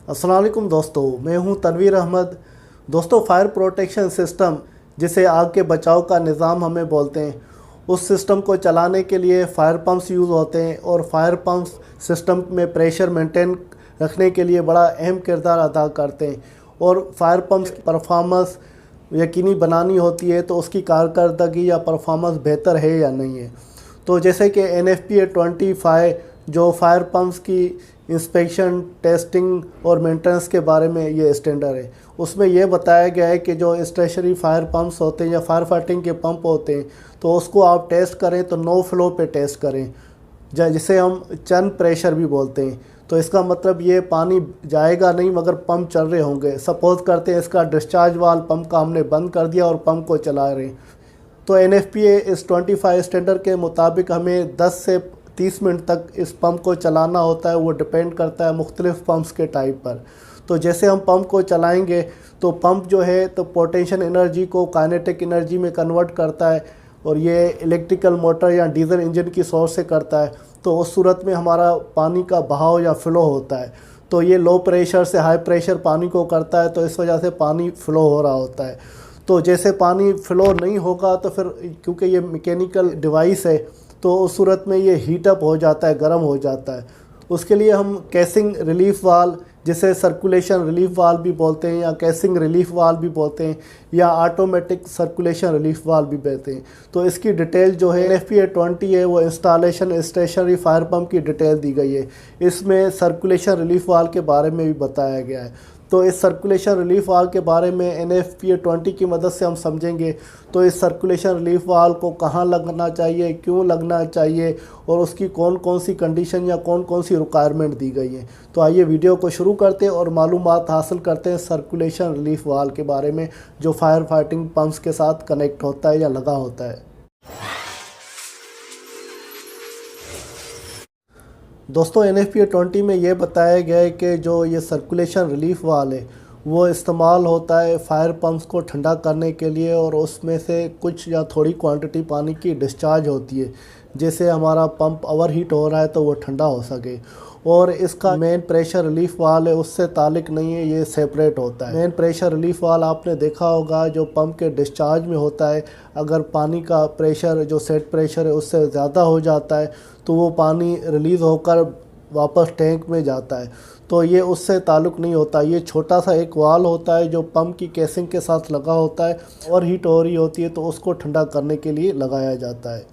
अस्सलाम वालेकुम दोस्तों, मैं हूं तनवीर अहमद। दोस्तों, फायर प्रोटेक्शन सिस्टम जिसे आग के बचाव का निज़ाम हमें बोलते हैं, उस सिस्टम को चलाने के लिए फायर पंप्स यूज़ होते हैं और फायर पंप्स सिस्टम में प्रेशर मेंटेन रखने के लिए बड़ा अहम किरदार अदा करते हैं। और फायर पंप्स की परफॉर्मेंस यकीनी बनानी होती है तो उसकी कारकर्दगी या परफॉर्मेंस बेहतर है या नहीं है। तो जैसे कि NFPA 25 जो फायर पंप्स की इंस्पेक्शन, टेस्टिंग और मेंटेनेंस के बारे में ये स्टैंडर्ड है, उसमें यह बताया गया है कि जो स्टेशनरी फायर पंप्स होते हैं या फायर फाइटिंग के पंप होते हैं तो उसको आप टेस्ट करें तो नो फ्लो पे टेस्ट करें, जिसे हम चन प्रेशर भी बोलते हैं। तो इसका मतलब ये पानी जाएगा नहीं मगर पंप चल रहे होंगे। सपोज करते हैं इसका डिस्चार्ज वाल्व पंप का हमने बंद कर दिया और पंप को चला रहे हैं, तो NFPA इस 25 स्टैंडर्ड के मुताबिक हमें 10 से 30 मिनट तक इस पंप को चलाना होता है। वो डिपेंड करता है मुख्तलिफ पंप्स के टाइप पर। तो जैसे हम पंप को चलाएंगे तो पंप जो है तो पोटेंशियल एनर्जी को काइनेटिक एनर्जी में कन्वर्ट करता है और ये इलेक्ट्रिकल मोटर या डीजल इंजन की सोर्स से करता है। तो उस सूरत में हमारा पानी का बहाव या फ़्लो होता है। तो ये लो प्रेशर से हाई प्रेशर पानी को करता है, तो इस वजह से पानी फ़्लो हो रहा होता है। तो जैसे पानी फ़्लो नहीं होगा तो फिर क्योंकि ये मैकेनिकल डिवाइस है तो उस सूरत में ये हीटअप हो जाता है, गर्म हो जाता है। उसके लिए हम कैसिंग रिलीफ वाल्व, जिसे सर्कुलेशन रिलीफ वाल्व भी बोलते हैं या कैसिंग रिलीफ वाल्व भी बोलते हैं या ऑटोमेटिक सर्कुलेशन रिलीफ वाल्व भी बोलते हैं। तो इसकी डिटेल जो है NFPA 20 है, वो इंस्टॉलेशन स्टेशनरी फायर पंप की डिटेल दी गई है। इसमें सर्कुलेशन रिलीफ वाल्व के बारे में भी बताया गया है। तो इस सर्कुलेशन रिलीफ वाल्व के बारे में NFPA 20 की मदद से हम समझेंगे। तो इस सर्कुलेशन रिलीफ वाल्व को कहाँ लगना चाहिए, क्यों लगना चाहिए और उसकी कौन कौन सी कंडीशन या कौन कौन सी रिक्वायरमेंट दी गई है। तो आइए वीडियो को शुरू करते हैं और मालूमात हासिल करते हैं सर्कुलेशन रिलीफ वाल्व के बारे में, जो फायर फाइटिंग पंप्स के साथ कनेक्ट होता है या लगा होता है। दोस्तों, NFPA 20 में ये बताया गया है कि जो ये सर्कुलेशन रिलीफ वाल्व है वो इस्तेमाल होता है फायर पंप्स को ठंडा करने के लिए और उसमें से कुछ या थोड़ी क्वांटिटी पानी की डिस्चार्ज होती है, जैसे हमारा पंप ओवर हीट हो रहा है तो वो ठंडा हो सके। और इसका मेन प्रेशर रिलीफ वाल्व है उससे ताल्लुक़ नहीं है, ये सेपरेट होता है। मेन प्रेशर रिलीफ वाल्व आपने देखा होगा जो पंप के डिस्चार्ज में होता है, अगर पानी का प्रेशर जो सेट प्रेशर है उससे ज़्यादा हो जाता है तो वो पानी रिलीज़ होकर वापस टैंक में जाता है। तो ये उससे ताल्लुक़ नहीं होता। ये छोटा सा एक वाल्व होता है जो पंप की केसिंग के साथ लगा होता है और हीट हो रही होती है तो उसको ठंडा करने के लिए लगाया जाता है।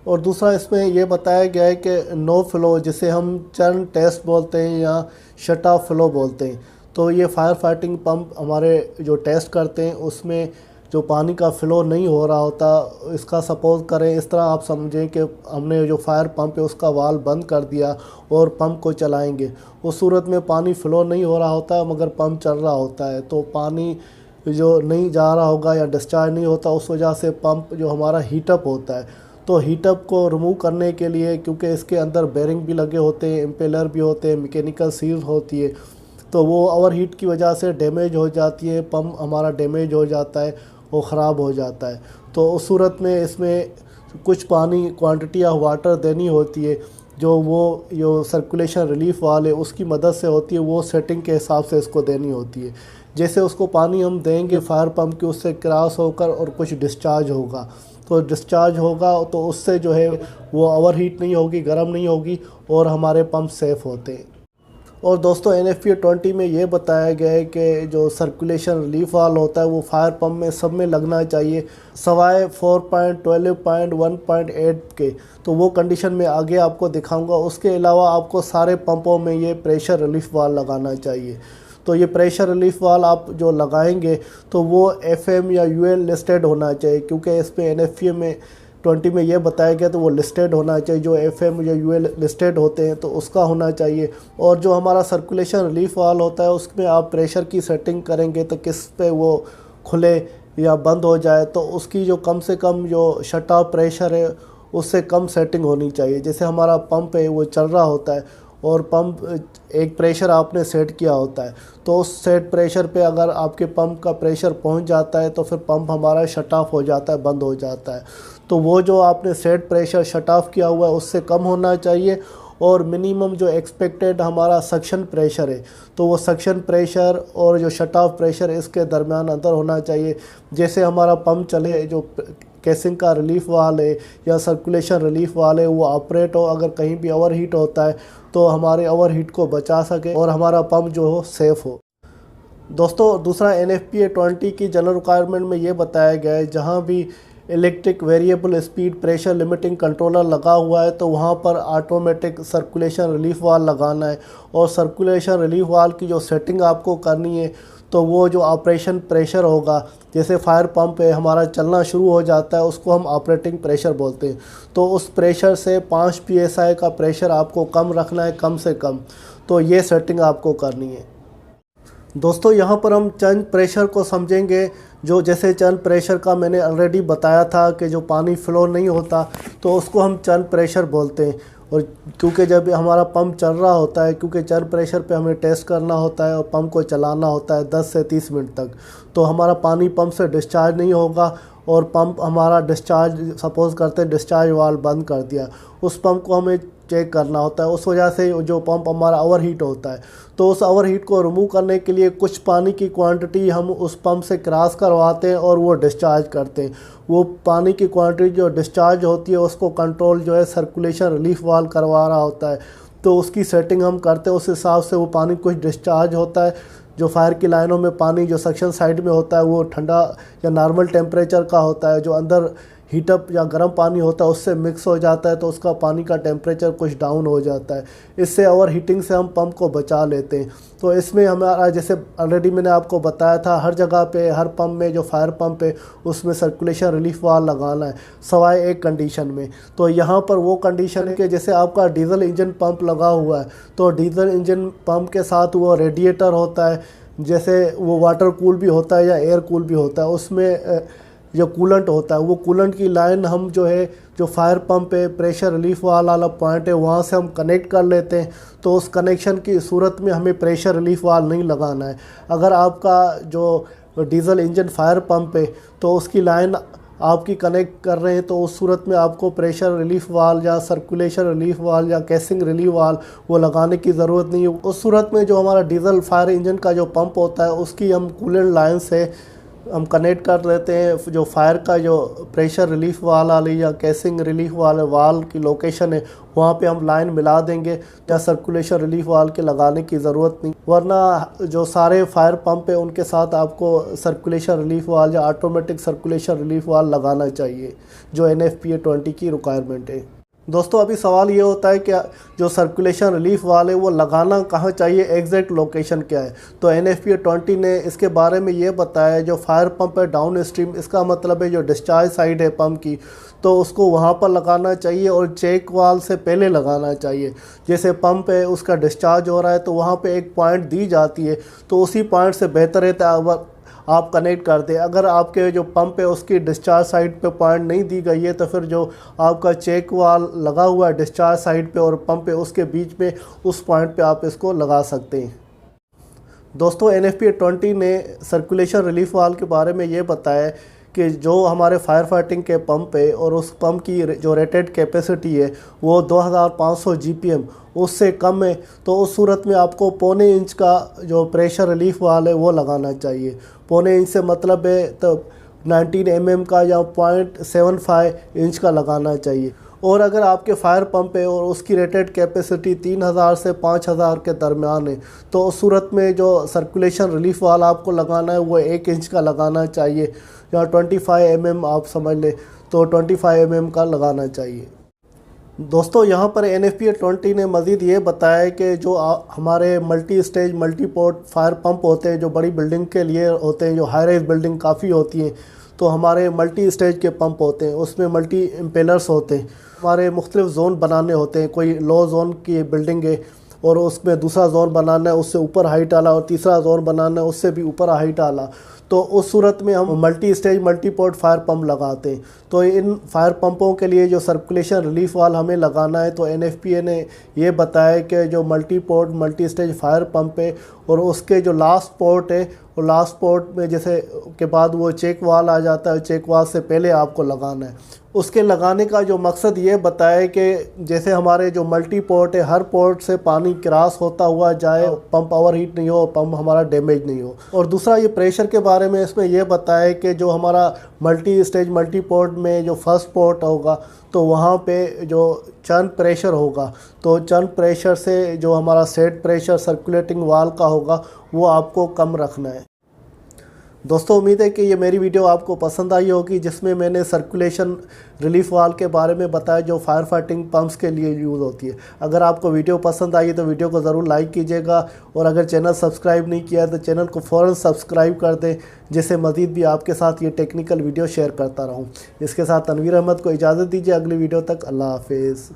और दूसरा इसमें यह बताया गया है कि नो फ्लो, जिसे हम चर्न टेस्ट बोलते हैं या शट ऑफ फ्लो बोलते हैं, तो ये फायर फाइटिंग पंप हमारे जो टेस्ट करते हैं उसमें जो पानी का फ़्लो नहीं हो रहा होता, इसका सपोज करें इस तरह आप समझें कि हमने जो फायर पंप है उसका वाल्व बंद कर दिया और पंप को चलाएंगे। उस सूरत में पानी फ़्लो नहीं हो रहा होता मगर पंप चल रहा होता है, तो पानी जो नहीं जा रहा होगा या डिस्चार्ज नहीं होता, उस वजह से पंप जो हमारा हीटअप होता है। तो हीटअप को रिमूव करने के लिए, क्योंकि इसके अंदर बेरिंग भी लगे होते हैं, इम्पेलर भी होते हैं, मैकेनिकल सील होती है, तो वो ओवर हीट की वजह से डैमेज हो जाती है, पंप हमारा डैमेज हो जाता है, वो ख़राब हो जाता है। तो उस सूरत में इसमें कुछ पानी क्वांटिटी ऑफ वाटर देनी होती है जो सर्कुलेशन रिलीफ वाले उसकी मदद से होती है, वो सेटिंग के हिसाब से इसको देनी होती है। जैसे उसको पानी हम देंगे फायर पंप के, उससे क्रॉस होकर और कुछ डिस्चार्ज होगा, तो डिस्चार्ज होगा तो उससे जो है वो ओवर हीट नहीं होगी, गर्म नहीं होगी और हमारे पंप सेफ़ होते हैं। और दोस्तों, NFPA 20 में ये बताया गया है कि जो सर्कुलेशन रिलीफ वाल्व होता है वो फायर पंप में सब में लगना चाहिए, सवाए 4.12.1.8 के। तो वो कंडीशन में आगे आपको दिखाऊंगा। उसके अलावा आपको सारे पंपों में ये प्रेशर रिलीफ वाल्व लगाना चाहिए। तो ये प्रेशर रिलीफ वाल्व आप जो लगाएंगे तो वो FM या UL लिस्टेड होना चाहिए, क्योंकि इस पर NFPA में 20 में ये बताया गया तो वो लिस्टेड होना चाहिए। जो FM या UL लिस्टेड होते हैं तो उसका होना चाहिए। और जो हमारा सर्कुलेशन रिलीफ वाल्व होता है उसमें आप प्रेशर की सेटिंग करेंगे तो किस पे वो खुले या बंद हो जाए, तो उसकी जो कम से कम जो शट ऑफ प्रेशर है उससे कम सेटिंग होनी चाहिए। जैसे हमारा पंप है वो चल रहा होता है और पंप एक प्रेशर आपने सेट किया होता है, तो उस सेट प्रेशर पे अगर आपके पंप का प्रेशर पहुंच जाता है तो फिर पंप हमारा शट ऑफ हो जाता है, बंद हो जाता है। तो वो जो आपने सेट प्रेशर शट ऑफ किया हुआ है उससे कम होना चाहिए और मिनिमम जो एक्सपेक्टेड हमारा सक्शन प्रेशर है तो वो सक्शन प्रेशर और जो शट ऑफ प्रेशर इसके दरमियान अंतर होना चाहिए। जैसे हमारा पंप चले, जो केसिंग का रिलीफ वाल है या सर्कुलेशन रिलीफ वाल है वो ऑपरेट हो, अगर कहीं भी ओवर हीट होता है तो हमारे ओवर हीट को बचा सके और हमारा पंप जो हो सेफ़ हो। दोस्तों दूसरा NFPA 20 की जनरल रिक्वायरमेंट में ये बताया गया है, जहाँ भी electric variable speed pressure limiting controller लगा हुआ है तो वहाँ पर ऑटोमेटिक सर्कुलेशन रिलीफ वाल लगाना है। और सर्कुलेशन रिलीफ वाल की जो सेटिंग आपको करनी है तो वो जो ऑपरेशन प्रेशर होगा, जैसे फायर पंप है हमारा चलना शुरू हो जाता है उसको हम ऑपरेटिंग प्रेशर बोलते हैं, तो उस प्रेशर से 5 PSI का प्रेशर आपको कम रखना है, कम से कम। तो ये सेटिंग आपको करनी है। दोस्तों यहाँ पर हम चंद प्रेशर को समझेंगे। जो जैसे चंद प्रेशर का मैंने ऑलरेडी बताया था कि जो पानी फ्लो नहीं होता तो उसको हम चंद प्रेशर बोलते हैं। और क्योंकि जब हमारा पंप चल रहा होता है, क्योंकि चंद प्रेशर पे हमें टेस्ट करना होता है और पंप को चलाना होता है 10 से 30 मिनट तक, तो हमारा पानी पंप से डिस्चार्ज नहीं होगा और पंप हमारा डिस्चार्ज, सपोज़ करते हैं डिस्चार्ज वाल्व बंद कर दिया, उस पंप को हमें चेक करना होता है। उस वजह से जो पंप हमारा ओवर हीट होता है तो उस ओवर हीट को रिमूव करने के लिए कुछ पानी की क्वांटिटी हम उस पंप से क्रॉस करवाते हैं और वो डिस्चार्ज करते हैं। वो पानी की क्वांटिटी जो डिस्चार्ज होती है उसको कंट्रोल जो है सर्कुलेशन रिलीफ वाल्व करवा रहा होता है, तो उसकी सेटिंग हम करते हैं। उस हिसाब से वो पानी कुछ डिस्चार्ज होता है। जो फायर की लाइनों में पानी जो सक्शन साइड में होता है वो ठंडा या नॉर्मल टेम्परेचर का होता है, जो अंदर हीटअप या गर्म पानी होता है उससे मिक्स हो जाता है तो उसका पानी का टेम्परेचर कुछ डाउन हो जाता है। इससे ओवर हीटिंग से हम पंप को बचा लेते हैं। तो इसमें हमारा, जैसे ऑलरेडी मैंने आपको बताया था, हर जगह पे हर पंप में जो फायर पंप है उसमें सर्कुलेशन रिलीफ वाल्व लगाना है, सवाए एक कंडीशन में। तो यहाँ पर वो कंडीशन है कि जैसे आपका डीजल इंजन पंप लगा हुआ है तो डीजल इंजन पंप के साथ वो रेडिएटर होता है, जैसे वो वाटर कूल भी होता है या एयर कूल भी होता है, उसमें जो कूलेंट होता है वो कूलेंट की लाइन हम जो है जो फायर पंप है प्रेशर रिलीफ वाला पॉइंट है वहाँ से हम कनेक्ट कर लेते हैं। तो उस कनेक्शन की सूरत में हमें प्रेशर रिलीफ वाल्व नहीं लगाना है। अगर आपका जो डीजल इंजन फायर पंप है तो उसकी लाइन आपकी कनेक्ट कर रहे हैं तो उस सूरत में आपको प्रेशर रिलीफ वाल्व या सर्कुलेशन रिलीफ वाल्व या केसिंग रिलीफ वाल्व वो लगाने की ज़रूरत नहीं है। उस सूरत में जो हमारा डीजल फायर इंजन का जो पंप होता है उसकी हम कूलेंट लाइन से हम कनेक्ट कर लेते हैं। जो फायर का जो प्रेशर रिलीफ वाली या केसिंग रिलीफ वाले वाल्व की लोकेशन है वहाँ पे हम लाइन मिला देंगे, या सर्कुलेशन रिलीफ वाल्व के लगाने की ज़रूरत नहीं। वरना जो सारे फायर पंप है उनके साथ आपको सर्कुलेशन रिलीफ वाल्व या ऑटोमेटिक सर्कुलेशन रिलीफ वाल्व लगाना चाहिए, जो NFPA 20 की रिक्वायरमेंट है। दोस्तों अभी सवाल ये होता है कि जो सर्कुलेशन रिलीफ वाल है वो लगाना कहाँ चाहिए, एग्जैक्ट लोकेशन क्या है। तो NFPA 20 ने इसके बारे में ये बताया है, जो फायर पंप है डाउन स्ट्रीम, इसका मतलब है जो डिस्चार्ज साइड है पंप की, तो उसको वहाँ पर लगाना चाहिए और चेक वाल से पहले लगाना चाहिए। जैसे पंप है उसका डिस्चार्ज हो रहा है तो वहाँ पे एक पॉइंट दी जाती है, तो उसी पॉइंट से बेहतर है आप कनेक्ट कर दें। अगर आपके जो पंप है उसकी डिस्चार्ज साइड पे पॉइंट नहीं दी गई है तो फिर जो आपका चेक वाल लगा हुआ है डिस्चार्ज साइड पे और पंप है उसके बीच में उस पॉइंट पे आप इसको लगा सकते हैं। दोस्तों NFPA 20 ने सर्कुलेशन रिलीफ वाल्व के बारे में ये बताया कि जो हमारे फायर फाइटिंग के पंप है और उस पंप की जो रेटेड कैपेसिटी है वो 2500 GPM उससे कम है, तो उस सूरत में आपको 0.25 इंच का जो प्रेशर रिलीफ वाल्व है वो लगाना चाहिए। 0.25 इंच से मतलब है तो 19 mm का या 0.75 इंच का लगाना चाहिए। और अगर आपके फायर पंप है और उसकी रेटेड कैपेसिटी 3000 से 5000 के दरमियान है तो उस सूरत में जो सर्कुलेशन रिलीफ वाल्व आपको लगाना है वो 1 इंच का लगाना चाहिए, या 25 mm आप समझ लें तो 25 mm का लगाना चाहिए। दोस्तों यहाँ पर NFPA 20 ने मज़ीद ये बताया कि जो हमारे multi stage multi port fire pump होते हैं जो बड़ी बिल्डिंग के लिए होते हैं, जो हाई राइज बिल्डिंग काफ़ी होती हैं, तो हमारे मल्टी स्टेज के पंप होते हैं, उसमें मल्टी इम्पेलर्स होते हैं। हमारे मुख्तलिफ जोन बनाने होते हैं, कोई लो जोन की बिल्डिंग है और उसमें दूसरा जोन बनाना है उससे ऊपर हाइट आला, और तीसरा जोन बनाना है उससे भी ऊपर हाइट आला, तो उस सूरत में हम multi stage multi port fire pump लगाते हैं। तो इन फायर पंपों के लिए जो सर्कुलेशन रिलीफ वाल्व हमें लगाना है तो NFPA ने ये बताया कि जो multi port multi stage fire pump है और उसके जो लास्ट पोर्ट है और लास्ट पोर्ट में जैसे के बाद वो चेक वाल आ जाता है, चेक वाल से पहले आपको लगाना है। उसके लगाने का जो मकसद ये बताए कि जैसे हमारे जो मल्टी पोर्ट है, हर पोर्ट से पानी क्रॉस होता हुआ जाए, पंप ओवर हीट नहीं हो, पंप हमारा डैमेज नहीं हो। और दूसरा ये प्रेशर के बारे में इसमें यह बताए कि जो हमारा मल्टी स्टेज मल्टी पोर्ट में जो फर्स्ट पोर्ट होगा तो वहाँ पे जो चर्न प्रेशर होगा, तो चर्न प्रेशर से जो हमारा सेट प्रेशर सर्कुलेटिंग वाल का होगा वो आपको कम रखना है। दोस्तों उम्मीद है कि ये मेरी वीडियो आपको पसंद आई होगी, जिसमें मैंने सर्कुलेशन रिलीफ वाल के बारे में बताया जो फायर फाइटिंग पंप्स के लिए यूज़ होती है। अगर आपको वीडियो पसंद आई तो वीडियो को ज़रूर लाइक कीजिएगा, और अगर चैनल सब्सक्राइब नहीं किया तो चैनल को फ़ौरन सब्सक्राइब कर दें, जिससे मज़ीद भी आपके साथ ये टेक्निकल वीडियो शेयर करता रहूँ। इसके साथ तनवीर अहमद को इजाज़त दीजिए, अगली वीडियो तक अल्लाह हाफिज़।